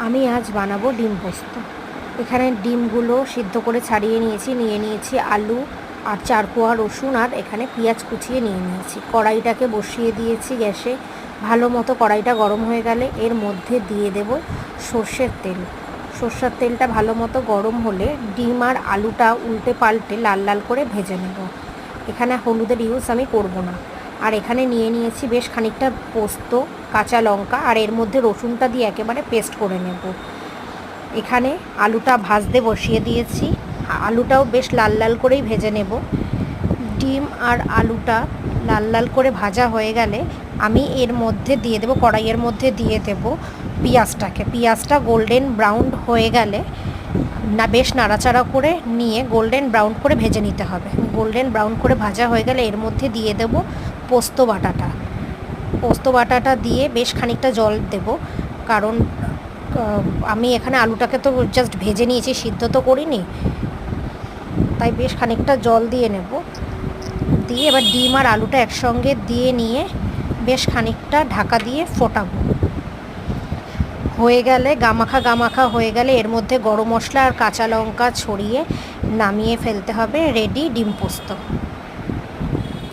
আমি আজ বানাবো ডিম পোস্ত। এখানে ডিমগুলো সিদ্ধ করে ছাড়িয়ে নিয়েছি আলু আর 4 কোয়া রসুন আর এখানে পেঁয়াজ কুচিয়ে নিয়েছি। কড়াইটাকে বসিয়ে দিয়েছি গ্যাসে। ভালো মতো কড়াইটা গরম হয়ে গেলে এর মধ্যে দিয়ে দেব সর্ষের তেল। সর্ষের তেলটা ভালো মতো গরম হলে ডিম আর আলুটা উল্টে পাল্টে লাল লাল করে ভেজে নেব। এখানে হলুদের ইউজ আমি করব না। আর এখানে নিয়েছি বেশ খানিকটা পোস্ত, কাঁচা লঙ্কা আর এর মধ্যে রসুনটা দিয়ে একেবারে পেস্ট করে নেব। এখানে আলুটা ভাজতে বসিয়ে দিয়েছি। আলুটাও বেশ লাল লাল করেই ভেজে নেব। ডিম আর আলুটা লাল লাল করে ভাজা হয়ে গেলে আমি এর মধ্যে দিয়ে দেবো, কড়াইয়ের মধ্যে দিয়ে দেব পেঁয়াজটা গোল্ডেন ব্রাউন হয়ে গেলে বেশ নাড়াচাড়া করে নিয়ে গোল্ডেন ব্রাউন করে ভেজে নিতে হবে। গোল্ডেন ব্রাউন করে ভাজা হয়ে গেলে এর মধ্যে দিয়ে দেব পোস্ত বাটাটা দিয়ে বেশ খানিকটা জল দেব, কারণ আমি এখানে আলুটাকে তো জাস্ট ভেজে নিয়েছি, সিদ্ধ তো করিনি, তাই বেশ খানিকটা জল দিয়ে নেব। দিয়ে এবার ডিম আর আলুটা একসঙ্গে দিয়ে নিয়ে বেশ খানিকটা ঢাকা দিয়ে ফোটাবো। হয়ে গেলে গামাখা হয়ে গেলে এর মধ্যে গরম মশলা আর কাঁচা লঙ্কা ছড়িয়ে নামিয়ে ফেলতে হবে। রেডি ডিম পোস্ত।